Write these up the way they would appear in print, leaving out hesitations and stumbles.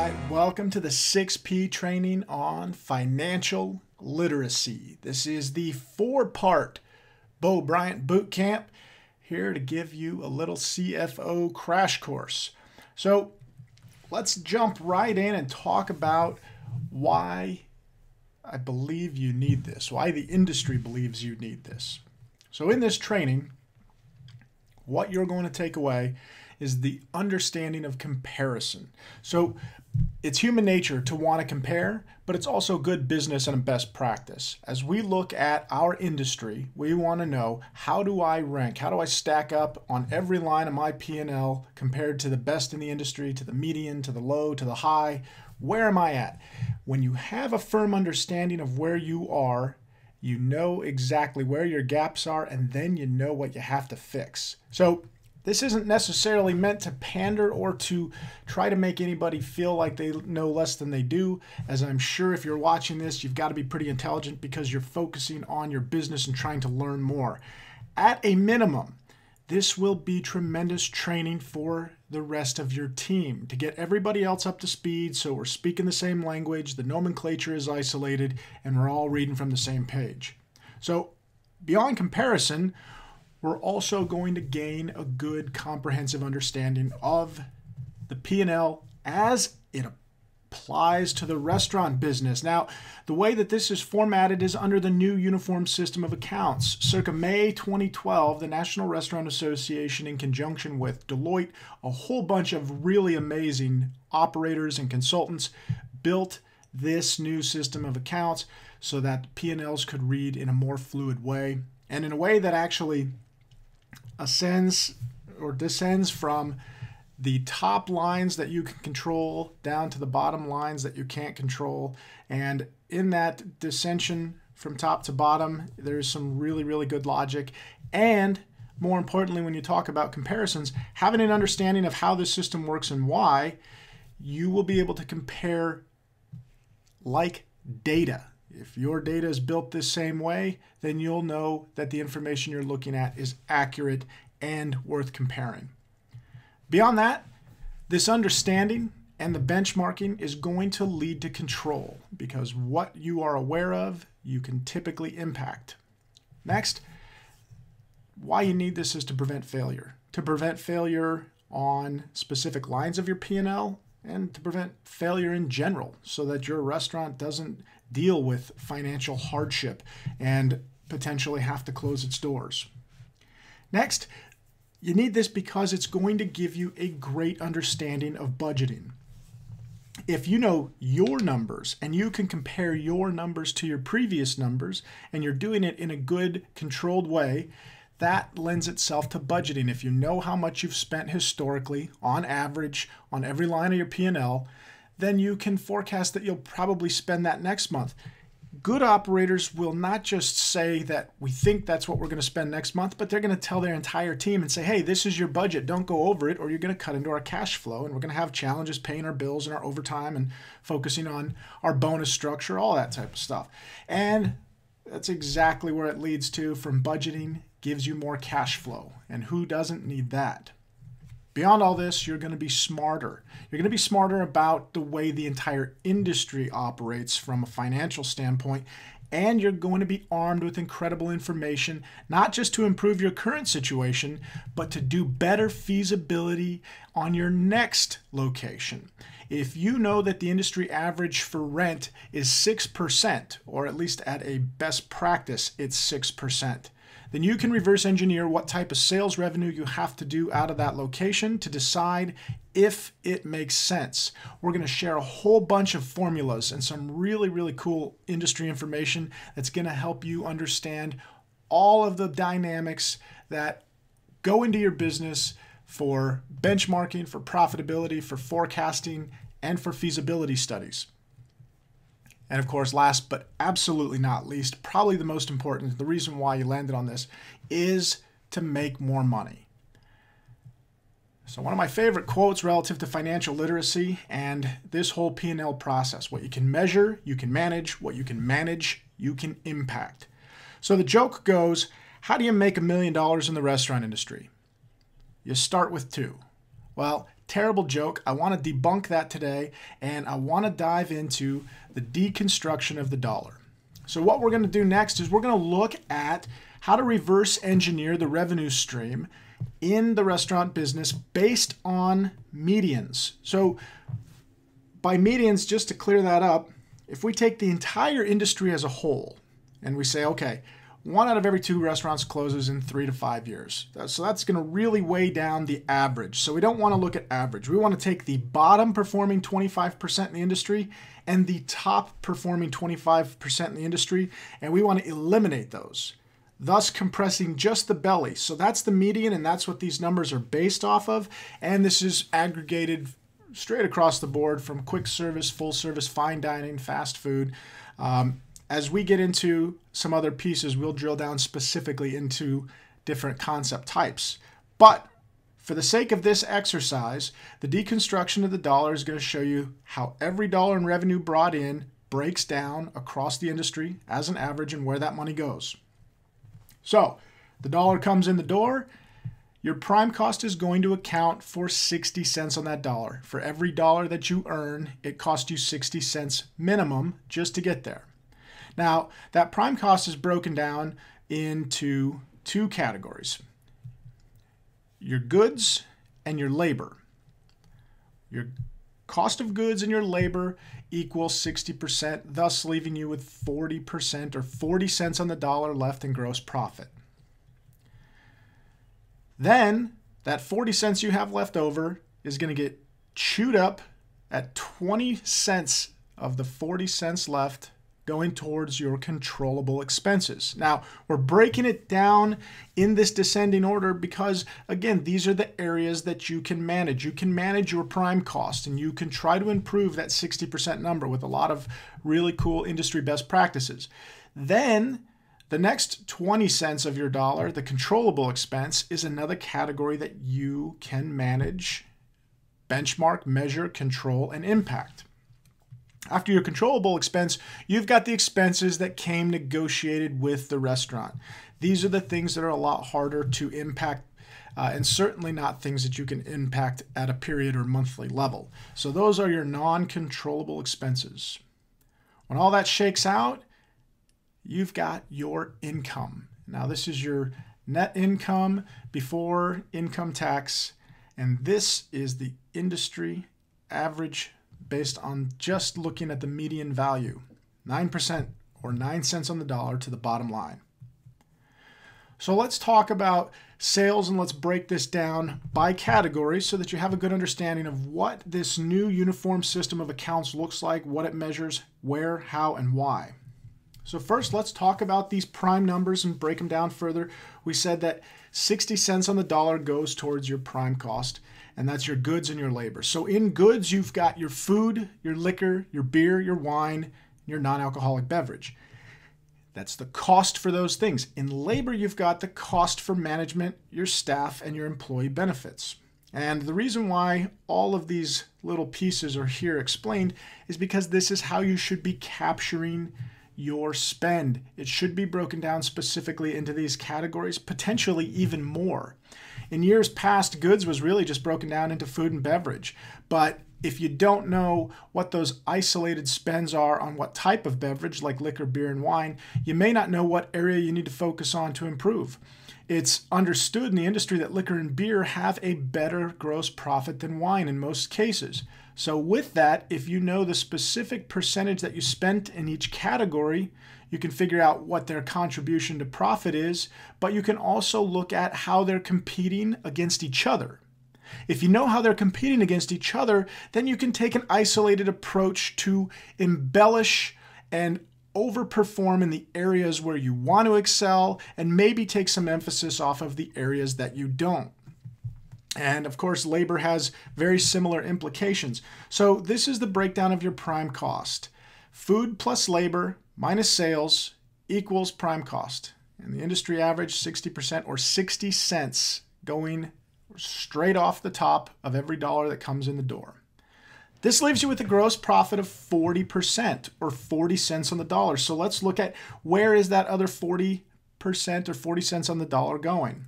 right, welcome to the 6P training on financial literacy. This is the 4-part Bryant boot camp, here to give you a little CFO crash course. So let's jump right in and talk about why I believe you need this, why the industry believes you need this. So in this training, what you're going to take away is the understanding of comparison. So it's human nature to want to compare, but it's also good business and a best practice. As we look at our industry, we want to know, how do I rank? How do I stack up on every line of my P&L compared to the best in the industry, to the median, to the low, to the high? Where am I at? When you have a firm understanding of where you are, you know exactly where your gaps are, and then you know what you have to fix. So this isn't necessarily meant to pander or to try to make anybody feel like they know less than they do, as I'm sure if you're watching this, you've got to be pretty intelligent because you're focusing on your business and trying to learn more. At a minimum, this will be tremendous training for the rest of your team to get everybody else up to speed, so we're speaking the same language, the nomenclature is isolated, and we're all reading from the same page. So beyond comparison, we're also going to gain a good comprehensive understanding of the P&L as it applies to the restaurant business. Now, the way that this is formatted is under the new Uniform System of Accounts. Circa May 2012, the National Restaurant Association, in conjunction with Deloitte, a whole bunch of really amazing operators and consultants, built this new system of accounts so that P&Ls could read in a more fluid way, and in a way that actually ascends or descends from the top lines that you can control down to the bottom lines that you can't control. And in that descension from top to bottom, there's some really, really good logic. And more importantly, when you talk about comparisons, having an understanding of how this system works and why, you will be able to compare like data. If your data is built this same way, then you'll know that the information you're looking at is accurate and worth comparing. Beyond that, this understanding and the benchmarking is going to lead to control, because what you are aware of, you can typically impact. Next, why you need this is to prevent failure. To prevent failure on specific lines of your P&L, and to prevent failure in general, so that your restaurant doesn't deal with financial hardship and potentially have to close its doors. Next, you need this because it's going to give you a great understanding of budgeting. If you know your numbers and you can compare your numbers to your previous numbers, and you're doing it in a good, controlled way, that lends itself to budgeting. If you know how much you've spent historically, on average, on every line of your P&L, then you can forecast that you'll probably spend that next month. Good operators will not just say that we think that's what we're going to spend next month, but they're going to tell their entire team and say, hey, this is your budget, don't go over it, or you're going to cut into our cash flow, and we're going to have challenges paying our bills and our overtime and focusing on our bonus structure, all that type of stuff. And that's exactly where it leads to. From budgeting gives you more cash flow, and who doesn't need that? Beyond all this, you're going to be smarter. You're going to be smarter about the way the entire industry operates from a financial standpoint, and you're going to be armed with incredible information, not just to improve your current situation, but to do better feasibility on your next location. If you know that the industry average for rent is 6%, or at least at a best practice, it's 6%, then you can reverse engineer what type of sales revenue you have to do out of that location to decide if it makes sense. We're going to share a whole bunch of formulas and some really, really cool industry information that's going to help you understand all of the dynamics that go into your business for benchmarking, for profitability, for forecasting, and for feasibility studies. And of course, last but absolutely not least, probably the most important, the reason why you landed on this, is to make more money. So one of my favorite quotes relative to financial literacy and this whole P&L process: what you can measure, you can manage; what you can manage, you can impact. So the joke goes, how do you make $1 million in the restaurant industry? You start with 2. Well, terrible joke. I want to debunk that today, and I want to dive into the deconstruction of the dollar. So what we're going to do next is we're going to look at how to reverse engineer the revenue stream in the restaurant business based on medians. So by medians, just to clear that up, if we take the entire industry as a whole and we say, okay, 1 out of every 2 restaurants closes in 3 to 5 years. So that's going to really weigh down the average. So we don't want to look at average. We want to take the bottom performing 25% in the industry and the top performing 25% in the industry, and we want to eliminate those, thus compressing just the belly. So that's the median, and that's what these numbers are based off of. And this is aggregated straight across the board from quick service, full service, fine dining, fast food. As we get into some other pieces, we'll drill down specifically into different concept types. But for the sake of this exercise, the deconstruction of the dollar is going to show you how every dollar in revenue brought in breaks down across the industry as an average and where that money goes. So the dollar comes in the door. Your prime cost is going to account for 60 cents on that dollar. For every dollar that you earn, it costs you 60 cents minimum just to get there. Now, that prime cost is broken down into 2 categories: your goods and your labor. Your cost of goods and your labor equals 60%, thus leaving you with 40% or 40 cents on the dollar left in gross profit. Then that 40 cents you have left over is going to get chewed up at 20 cents of the 40 cents left going towards your controllable expenses. Now, we're breaking it down in this descending order because, again, these are the areas that you can manage. You can manage your prime cost, and you can try to improve that 60% number with a lot of really cool industry best practices. Then the next 20 cents of your dollar, the controllable expense, is another category that you can manage, benchmark, measure, control, and impact. After your controllable expense, you've got the expenses that came negotiated with the restaurant. These are the things that are a lot harder to impact, and certainly not things that you can impact at a period or monthly level. So those are your non-controllable expenses. When all that shakes out, you've got your income. Now this is your net income before income tax, and this is the industry average based on just looking at the median value, 9% or 9 cents on the dollar to the bottom line. So let's talk about sales, and let's break this down by category so that you have a good understanding of what this new uniform system of accounts looks like, what it measures, where, how, and why. So first, let's talk about these prime numbers and break them down further. We said that 60 cents on the dollar goes towards your prime cost, and that's your goods and your labor. So in goods, you've got your food, your liquor, your beer, your wine, your non-alcoholic beverage. That's the cost for those things. In labor, you've got the cost for management, your staff, and your employee benefits. And the reason why all of these little pieces are here explained is because this is how you should be capturing your spend. It should be broken down specifically into these categories, potentially even more. In years past, goods was really just broken down into food and beverage. But if you don't know what those isolated spends are on what type of beverage, like liquor, beer, and wine, you may not know what area you need to focus on to improve. It's understood in the industry that liquor and beer have a better gross profit than wine in most cases. So with that, if you know the specific percentage that you spent in each category, you can figure out what their contribution to profit is, but you can also look at how they're competing against each other. If you know how they're competing against each other, then you can take an isolated approach to embellish and overperform in the areas where you want to excel, and maybe take some emphasis off of the areas that you don't. And of course, labor has very similar implications. So this is the breakdown of your prime cost. Food plus labor minus sales equals prime cost. And the industry average, 60% or 60 cents going straight off the top of every dollar that comes in the door. This leaves you with a gross profit of 40% or 40 cents on the dollar. So let's look at where is that other 40% or 40 cents on the dollar going.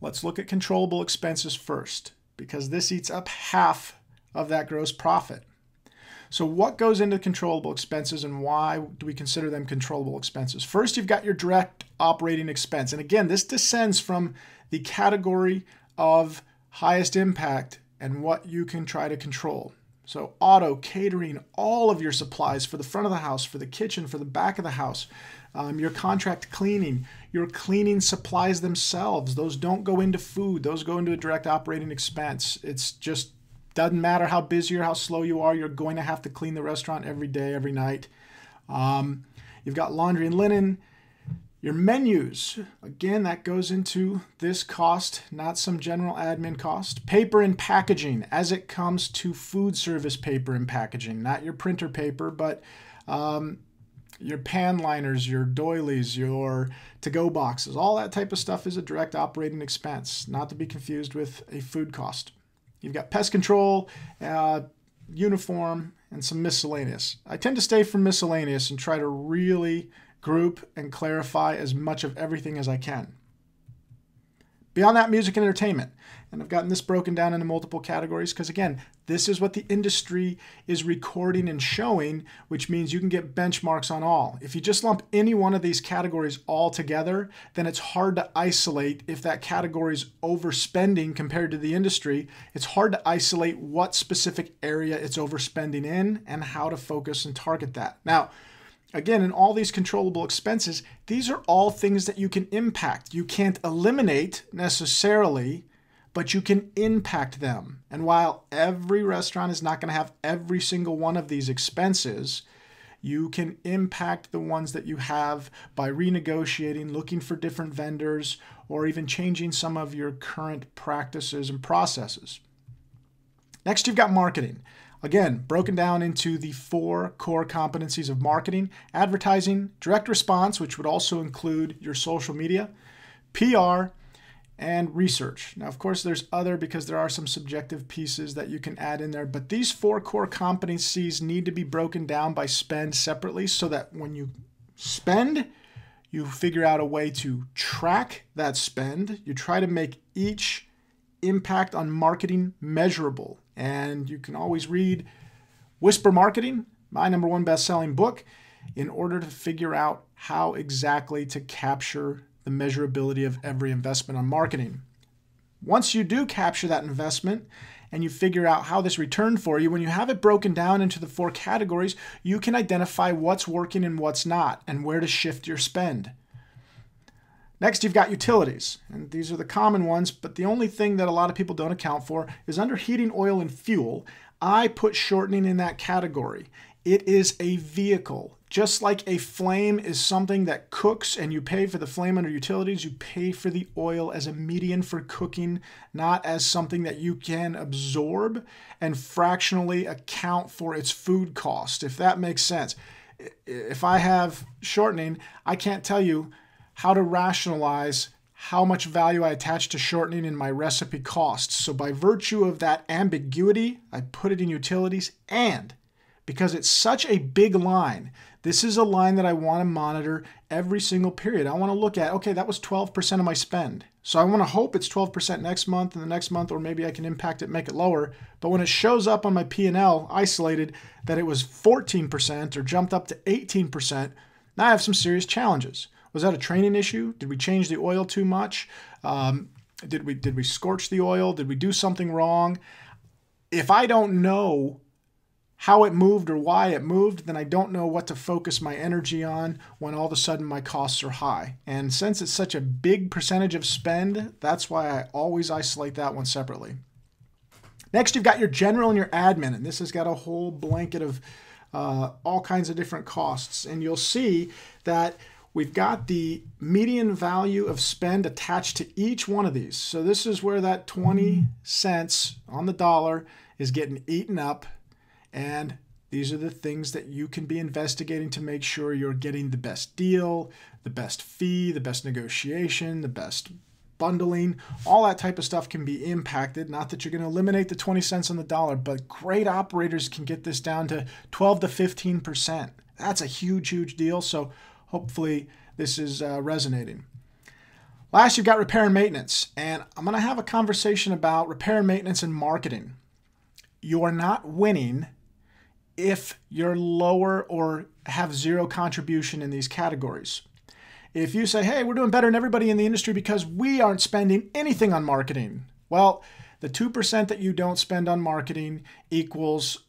Let's look at controllable expenses first. because this eats up half of that gross profit. So what goes into controllable expenses and why do we consider them controllable expenses? First, you've got your direct operating expense. And again, this descends from the category of highest impact and what you can try to control. So auto, catering, all of your supplies for the front of the house, for the kitchen, for the back of the house, your contract cleaning, your cleaning supplies themselves. Those don't go into food. Those go into a direct operating expense. It's just doesn't matter how busy or how slow you are, you're going to have to clean the restaurant every day, every night. You've got laundry and linen. Your menus, again, that goes into this cost, not some general admin cost. Paper and packaging, as it comes to food service paper and packaging, not your printer paper, but your pan liners, your doilies, your to-go boxes, all that type of stuff is a direct operating expense, not to be confused with a food cost. You've got pest control, uniform, and some miscellaneous. I tend to stay from miscellaneous and try to really group and clarify as much of everything as I can. Beyond that, music and entertainment. And I've gotten this broken down into multiple categories because, again, this is what the industry is recording and showing, which means you can get benchmarks on all. If you just lump any one of these categories all together, then it's hard to isolate if that category is overspending compared to the industry. It's hard to isolate what specific area it's overspending in and how to focus and target that. Now, again, in all these controllable expenses, these are all things that you can impact. You can't eliminate necessarily, but you can impact them. And while every restaurant is not going to have every single one of these expenses, you can impact the ones that you have by renegotiating, looking for different vendors, or even changing some of your current practices and processes. Next, you've got marketing. Again, broken down into the 4 core competencies of marketing: advertising, direct response, which would also include your social media, PR, and research. Now, of course, there's other because there are some subjective pieces that you can add in there, but these 4 core competencies need to be broken down by spend separately so that when you spend, you figure out a way to track that spend. You try to make each impact on marketing measurable. And you can always read Whisper Marketing, my #1 best-selling book, in order to figure out how exactly to capture the measurability of every investment on marketing. Once you do capture that investment and you figure out how this returned for you, when you have it broken down into the 4 categories, you can identify what's working and what's not and where to shift your spend. Next, you've got utilities, and these are the common ones, but the only thing that a lot of people don't account for is under heating oil and fuel. I put shortening in that category. It is a vehicle. Just like a flame is something that cooks and you pay for the flame under utilities, you pay for the oil as a medium for cooking, not as something that you can absorb and fractionally account for its food cost, if that makes sense. If I have shortening, I can't tell you how to rationalize how much value I attach to shortening in my recipe costs. So by virtue of that ambiguity, I put it in utilities, and because it's such a big line, this is a line that I want to monitor every single period. I want to look at, okay, that was 12% of my spend. So I want to hope it's 12% next month and the next month, or maybe I can impact it, make it lower. But when it shows up on my P&L isolated that it was 14% or jumped up to 18%, now I have some serious challenges. Was that a training issue? Did we change the oil too much? Did we scorch the oil? Did we do something wrong? If I don't know how it moved or why it moved, then I don't know what to focus my energy on when all of a sudden my costs are high. And since it's such a big percentage of spend, that's why I always isolate that one separately. Next, you've got your general and your admin, and this has got a whole blanket of all kinds of different costs. And you'll see that we've got the median value of spend attached to each one of these. So this is where that 20 cents on the dollar is getting eaten up. And these are the things that you can be investigating to make sure you're getting the best deal, the best fee, the best negotiation, the best bundling. All that type of stuff can be impacted. Not that you're going to eliminate the 20 cents on the dollar, but great operators can get this down to 12 to 15%. That's a huge, huge deal. So hopefully this is resonating. Last, you've got repair and maintenance, and I'm going to have a conversation about repair and maintenance and marketing. You are not winning if you're lower or have zero contribution in these categories. If you say, hey, we're doing better than everybody in the industry because we aren't spending anything on marketing, well, the 2% that you don't spend on marketing equals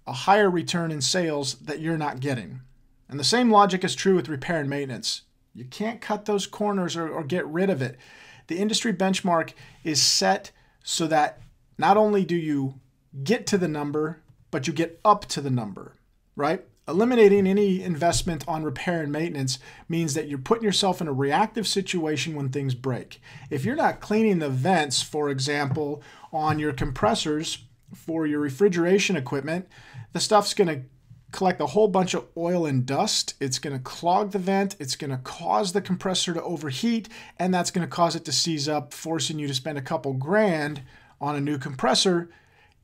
a higher return in sales that you're not getting. And the same logic is true with repair and maintenance. You can't cut those corners or get rid of it. The industry benchmark is set so that not only do you get to the number, but you get up to the number, right? Eliminating any investment on repair and maintenance means that you're putting yourself in a reactive situation when things break. If you're not cleaning the vents, for example, on your compressors for your refrigeration equipment, the stuff's going to collect a whole bunch of oil and dust. It's going to clog the vent. It's going to cause the compressor to overheat, and that's going to cause it to seize up, forcing you to spend a couple grand on a new compressor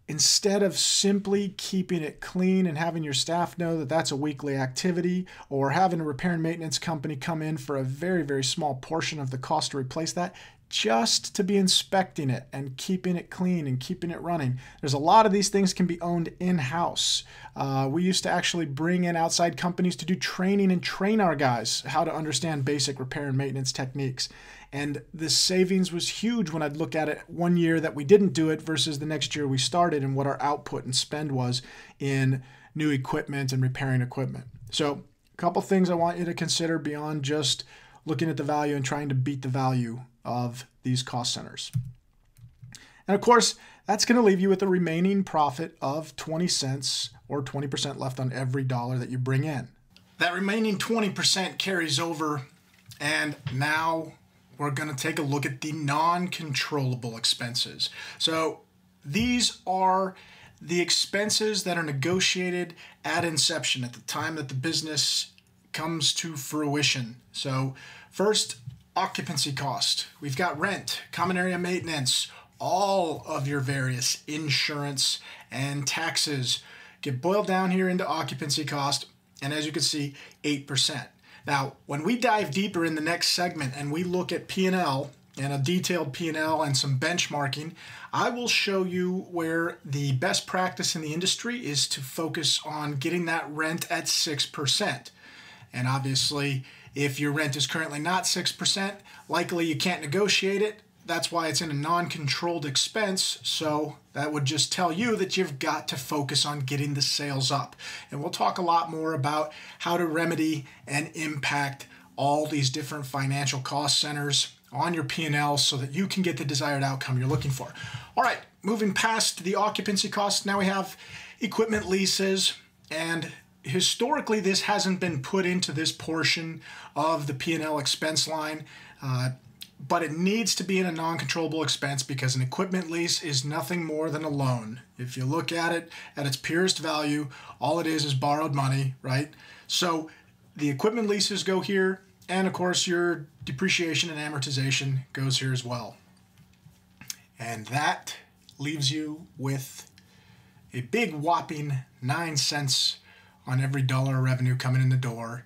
instead of simply keeping it clean and having your staff know that that's a weekly activity, or having a repair and maintenance company come in for a very, very small portion of the cost to replace that, just to be inspecting it and keeping it clean and keeping it running. There's a lot of these things can be owned in-house. We used to actually bring in outside companies to do training and train our guys how to understand basic repair and maintenance techniques. And the savings was huge when I'd look at it one year that we didn't do it versus the next year we started, and what our output and spend was in new equipment and repairing equipment. So a couple things I want you to consider beyond just looking at the value and trying to beat the value of these cost centers. And of course, that's going to leave you with a remaining profit of 20 cents or 20% left on every dollar that you bring in. That remaining 20% carries over, and now we're going to take a look at the non-controllable expenses. So these are the expenses that are negotiated at inception, at the time that the business comes to fruition. So first, occupancy cost. We've got rent, common area maintenance, all of your various insurance and taxes get boiled down here into occupancy cost, and as you can see, 8%. Now, when we dive deeper in the next segment and we look at P&L and a detailed P&L and some benchmarking, I will show you where the best practice in the industry is to focus on getting that rent at 6%. And obviously, if your rent is currently not 6%, likely you can't negotiate it. That's why it's in a non-controlled expense. So that would just tell you that you've got to focus on getting the sales up. And we'll talk a lot more about how to remedy and impact all these different financial cost centers on your P&L so that you can get the desired outcome you're looking for. All right, moving past the occupancy costs, now we have equipment leases, and historically, this hasn't been put into this portion of the P&L expense line, but it needs to be in a non-controllable expense because an equipment lease is nothing more than a loan. If you look at it at its purest value, all it is borrowed money, right? So the equipment leases go here, and of course your depreciation and amortization goes here as well. And that leaves you with a big whopping 9 cents on every dollar of revenue coming in the door,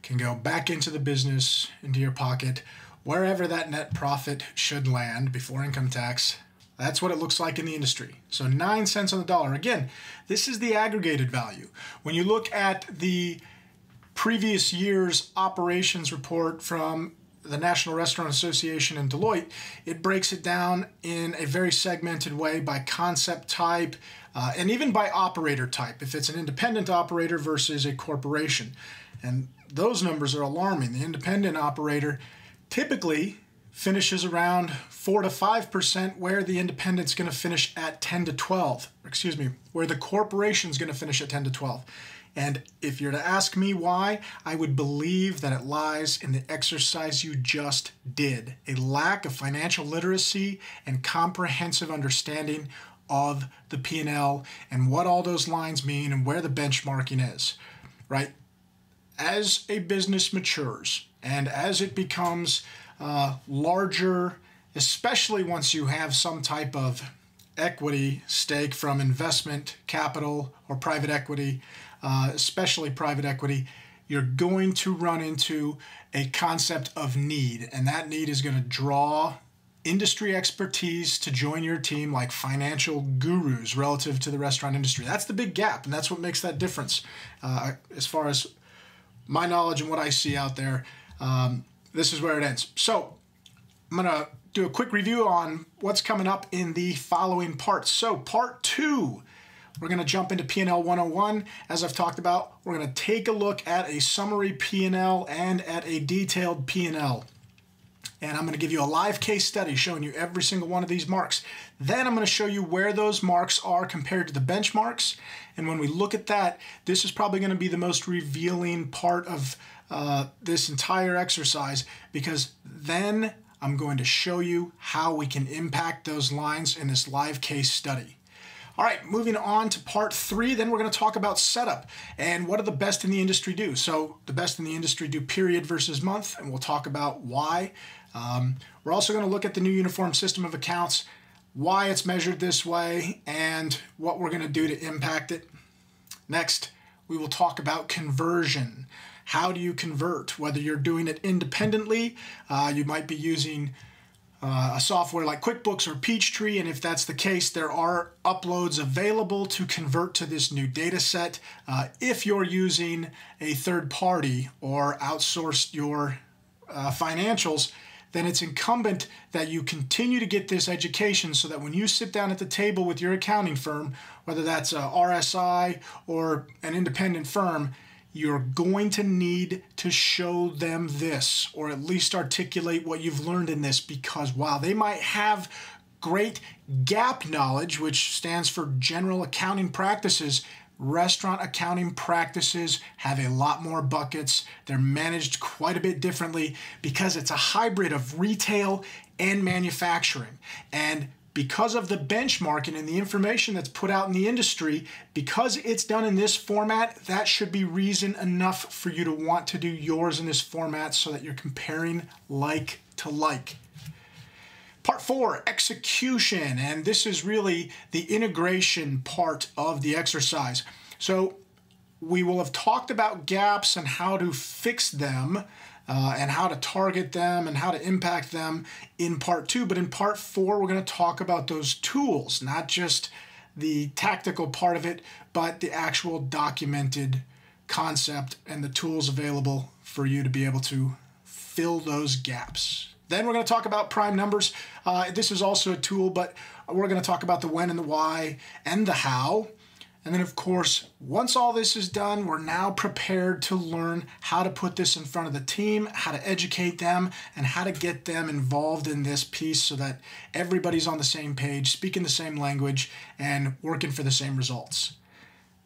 can go back into the business, into your pocket, wherever that net profit should land before income tax. That's what it looks like in the industry. So 9 cents on the dollar. Again, this is the aggregated value. When you look at the previous year's operations report from the National Restaurant Association and Deloitte, it breaks it down in a very segmented way by concept type, and even by operator type, if it's an independent operator versus a corporation. And those numbers are alarming. The independent operator typically finishes around 4 to 5%, where the independent's going to finish at 10 to 12. Excuse me, where the corporation's going to finish at 10 to 12. And if you're to ask me why, I would believe that it lies in the exercise you just did. A lack of financial literacy and comprehensive understanding of the P&L and what all those lines mean and where the benchmarking is, right? As a business matures and as it becomes larger, especially once you have some type of equity stake from investment capital or private equity, especially private equity, you're going to run into a concept of need, and that need is going to draw industry expertise to join your team, like financial gurus relative to the restaurant industry. That's the big gap, and that's what makes that difference. As far as my knowledge and what I see out there, this is where it ends. So I'm going to do a quick review on what's coming up in the following parts. So part 2, we're going to jump into P&L 101. As I've talked about, we're going to take a look at a summary P&L and at a detailed P&L. And I'm going to give you a live case study showing you every single one of these marks. Then I'm going to show you where those marks are compared to the benchmarks. And when we look at that, this is probably going to be the most revealing part of this entire exercise, because then I'm going to show you how we can impact those lines in this live case study. All right, moving on to part 3, then we're going to talk about setup and what do the best in the industry do. So the best in the industry do period versus month, and we'll talk about why. We're also going to look at the new uniform system of accounts, why it's measured this way, and what we're going to do to impact it. Next, we will talk about conversion. How do you convert? Whether you're doing it independently, you might be using a software like QuickBooks or Peachtree, and if that's the case, there are uploads available to convert to this new data set. If you're using a third party or outsourced your financials, then it's incumbent that you continue to get this education so that when you sit down at the table with your accounting firm, whether that's a RSI or an independent firm, you're going to need to show them this, or at least articulate what you've learned in this, because while they might have great GAAP knowledge, which stands for general accounting practices, restaurant accounting practices have a lot more buckets. They're managed quite a bit differently because it's a hybrid of retail and manufacturing. And because of the benchmarking and the information that's put out in the industry, because it's done in this format, that should be reason enough for you to want to do yours in this format so that you're comparing like to like. Part 4, execution, and this is really the integration part of the exercise. So we will have talked about gaps and how to fix them, and how to target them and how to impact them in part 2. But in part 4, we're going to talk about those tools, not just the tactical part of it, but the actual documented concept and the tools available for you to be able to fill those gaps. Then we're going to talk about prime numbers. This is also a tool, but we're going to talk about the when and the why and the how. And then, of course, once all this is done, we're now prepared to learn how to put this in front of the team, how to educate them, and how to get them involved in this piece so that everybody's on the same page, speaking the same language, and working for the same results.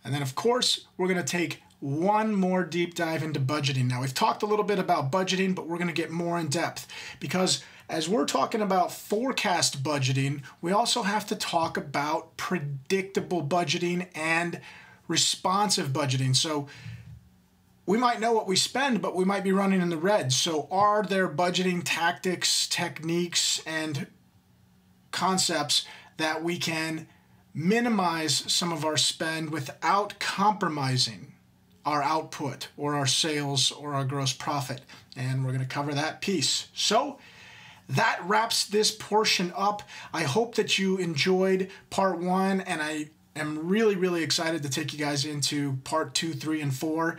And then, of course, we're going to take one more deep dive into budgeting. Now, we've talked a little bit about budgeting, but we're going to get more in depth, because as we're talking about forecast budgeting, we also have to talk about predictable budgeting and responsive budgeting. So we might know what we spend, but we might be running in the red. So are there budgeting tactics, techniques, and concepts that we can minimize some of our spend without compromising our output or our sales or our gross profit? And we're going to cover that piece. So that wraps this portion up. I hope that you enjoyed part 1, and I am really, really excited to take you guys into part 2, 3, and 4.